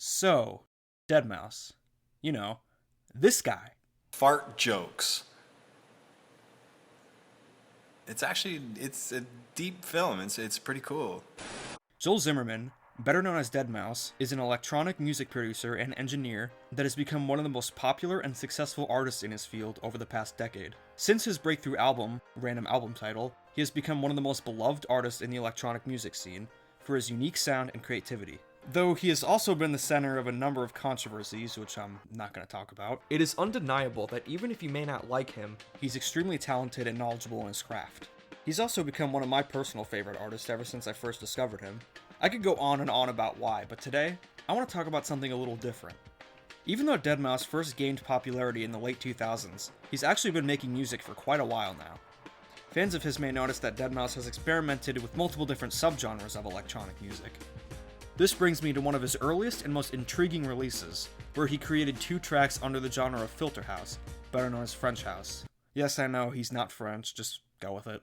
So, Deadmau5. You know, this guy. Fart jokes. It's a deep film. It's pretty cool. Joel Zimmerman, better known as Deadmau5, is an electronic music producer and engineer that has become one of the most popular and successful artists in his field over the past decade. Since his breakthrough album, random album title, he has become one of the most beloved artists in the electronic music scene for his unique sound and creativity. Though he has also been the center of a number of controversies, which I'm not going to talk about, it is undeniable that even if you may not like him, he's extremely talented and knowledgeable in his craft. He's also become one of my personal favorite artists ever since I first discovered him. I could go on and on about why, but today, I want to talk about something a little different. Even though Deadmau5 first gained popularity in the late 2000s, he's actually been making music for quite a while now. Fans of his may notice that Deadmau5 has experimented with multiple different subgenres of electronic music. This brings me to one of his earliest and most intriguing releases, where he created 2 tracks under the genre of filter house, better known as French house. Yes, I know, he's not French, just go with it.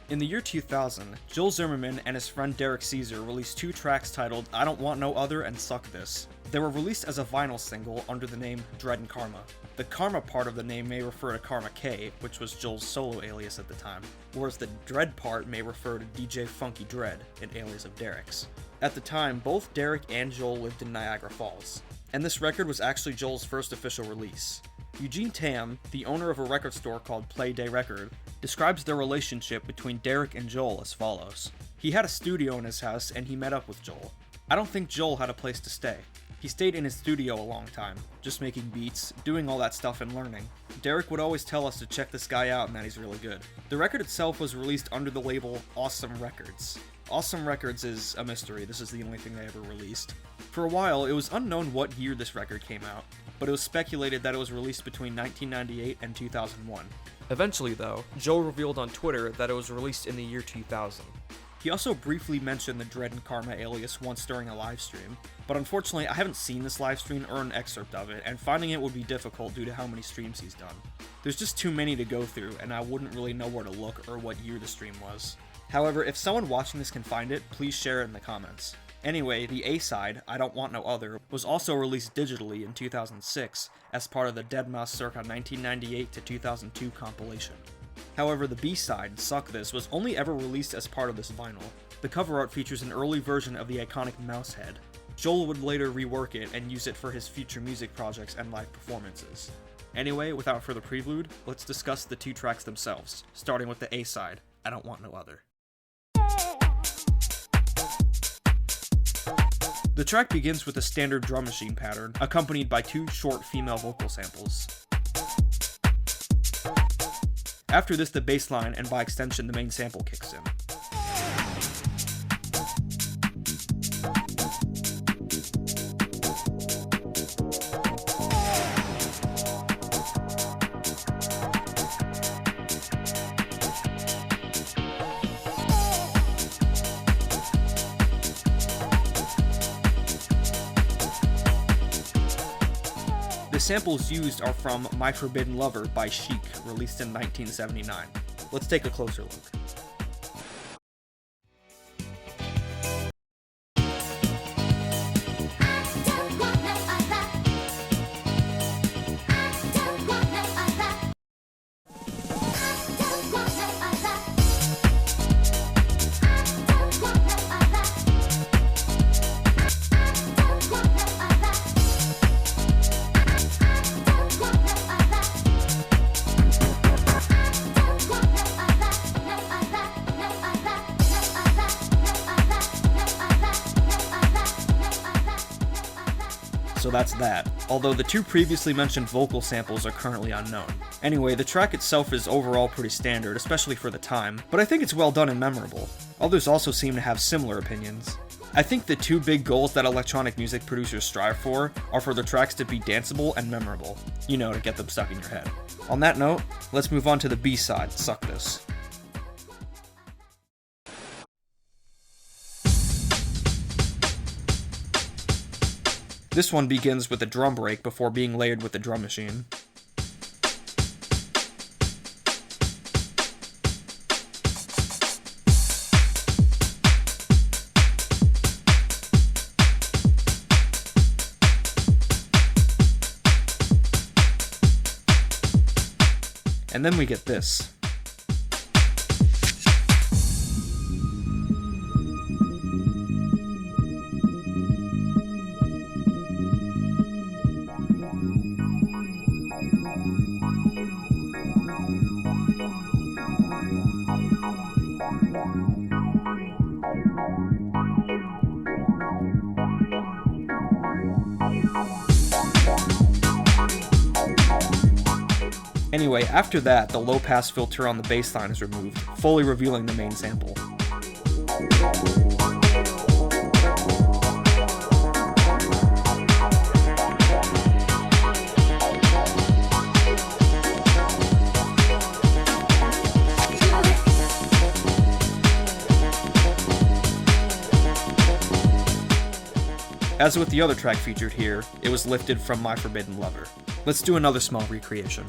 In the year 2000, Joel Zimmerman and his friend Derek Caesar released 2 tracks titled I Don't Want No Other and Suck This. They were released as a vinyl single under the name Dred and Karma. The Karma part of the name may refer to Karma K, which was Joel's solo alias at the time, whereas the Dred part may refer to DJ Funky Dred, an alias of Derek's. At the time, both Derek and Joel lived in Niagara Falls, and this record was actually Joel's first official release. Eugene Tam, the owner of a record store called Play Day Record, describes their relationship between Derek and Joel as follows. He had a studio in his house and he met up with Joel. I don't think Joel had a place to stay. He stayed in his studio a long time, just making beats, doing all that stuff and learning. Derek would always tell us to check this guy out and that he's really good. The record itself was released under the label Awesome Records. Awesome Records is a mystery, this is the only thing they ever released. For a while, it was unknown what year this record came out, but it was speculated that it was released between 1998 and 2001. Eventually, though, Joel revealed on Twitter that it was released in the year 2000. He also briefly mentioned the Dred and Karma alias once during a livestream, but unfortunately I haven't seen this livestream or an excerpt of it, and finding it would be difficult due to how many streams he's done. There's just too many to go through, and I wouldn't really know where to look or what year the stream was. However, if someone watching this can find it, please share it in the comments. Anyway, the A-side, I Don't Want No Other, was also released digitally in 2006 as part of the Deadmau5 circa 1998 to 2002 compilation. However, the B-side, Suck This, was only ever released as part of this vinyl. The cover art features an early version of the iconic mouse head. Joel would later rework it and use it for his future music projects and live performances. Anyway, without further prelude, let's discuss the 2 tracks themselves, starting with the A-side, I Don't Want No Other. The track begins with a standard drum machine pattern, accompanied by 2 short female vocal samples. After this, the bass line, and by extension the main sample, kicks in. The samples used are from My Forbidden Lover by Chic, released in 1979. Let's take a closer look. So that's that, although the 2 previously mentioned vocal samples are currently unknown. Anyway, the track itself is overall pretty standard, especially for the time, but I think it's well done and memorable. Others also seem to have similar opinions. I think the 2 big goals that electronic music producers strive for are for their tracks to be danceable and memorable, you know, to get them stuck in your head. On that note, let's move on to the B-side, Suck This. This one begins with a drum break before being layered with the drum machine. And then we get this. Anyway, after that, the low-pass filter on the bass line is removed, fully revealing the main sample. As with the other track featured here, it was lifted from My Forbidden Lover. Let's do another small recreation.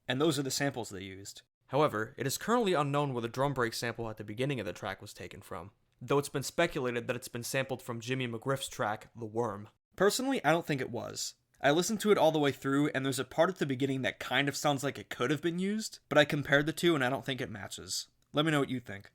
And those are the samples they used. However, it is currently unknown where the drum break sample at the beginning of the track was taken from, though it's been speculated that it's been sampled from Jimmy McGriff's track, The Worm. Personally, I don't think it was. I listened to it all the way through, and there's a part at the beginning that kind of sounds like it could have been used, but I compared the two and I don't think it matches. Let me know what you think.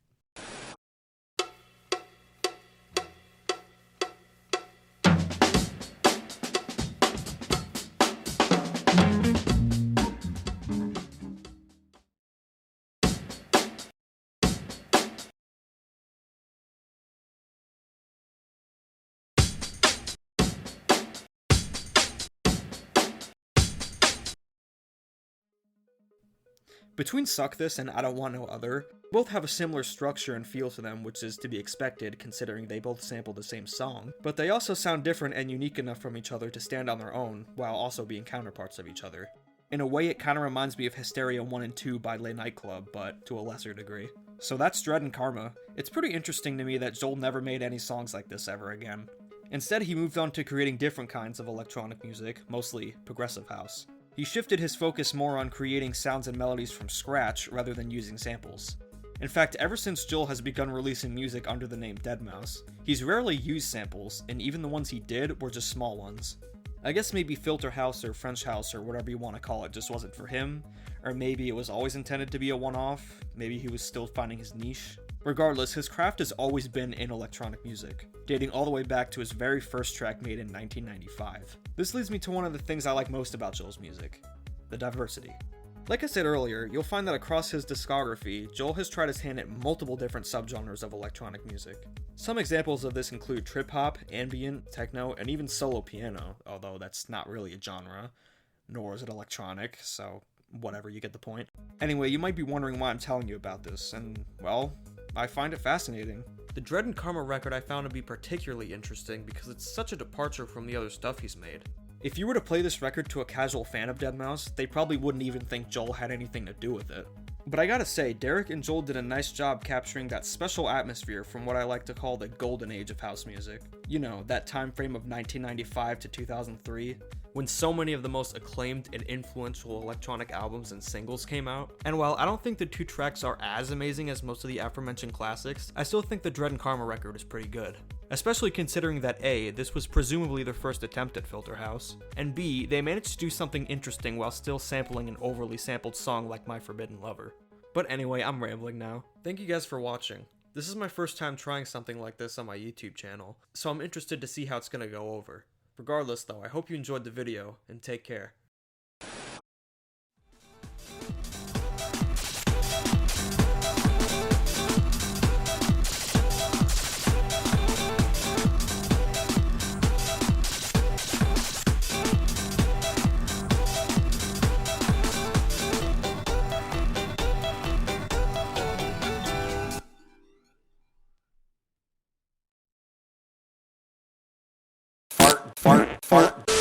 Between Suck This and I Don't Want No Other, both have a similar structure and feel to them, which is to be expected considering they both sample the same song, but they also sound different and unique enough from each other to stand on their own, while also being counterparts of each other. In a way, it kinda reminds me of Hysteria 1 and 2 by Le Nightclub, but to a lesser degree. So that's Dred and Karma. It's pretty interesting to me that Joel never made any songs like this ever again. Instead, he moved on to creating different kinds of electronic music, mostly progressive house. He shifted his focus more on creating sounds and melodies from scratch rather than using samples. In fact, ever since Joel has begun releasing music under the name Deadmau5, he's rarely used samples, and even the ones he did were just small ones. I guess maybe Filter House or French House or whatever you want to call it just wasn't for him, or maybe it was always intended to be a one-off, maybe he was still finding his niche. Regardless, his craft has always been in electronic music, dating all the way back to his very first track made in 1995. This leads me to one of the things I like most about Joel's music: the diversity. Like I said earlier, you'll find that across his discography, Joel has tried his hand at multiple different subgenres of electronic music. Some examples of this include trip-hop, ambient, techno, and even solo piano, although that's not really a genre, nor is it electronic, so whatever, you get the point. Anyway, you might be wondering why I'm telling you about this, and, well, I find it fascinating. The Dred and Karma record I found to be particularly interesting because it's such a departure from the other stuff he's made. If you were to play this record to a casual fan of Deadmau5, they probably wouldn't even think Joel had anything to do with it. But I gotta say, Derek and Joel did a nice job capturing that special atmosphere from what I like to call the golden age of house music. You know, that time frame of 1995 to 2003. when so many of the most acclaimed and influential electronic albums and singles came out. And while I don't think the 2 tracks are as amazing as most of the aforementioned classics, I still think the Dred and Karma record is pretty good. Especially considering that A, this was presumably their first attempt at Filter House, and B, they managed to do something interesting while still sampling an overly sampled song like My Forbidden Lover. But anyway, I'm rambling now. Thank you guys for watching. This is my first time trying something like this on my YouTube channel, so I'm interested to see how it's gonna go over. Regardless though, I hope you enjoyed the video, and take care. Fart, fart, fart.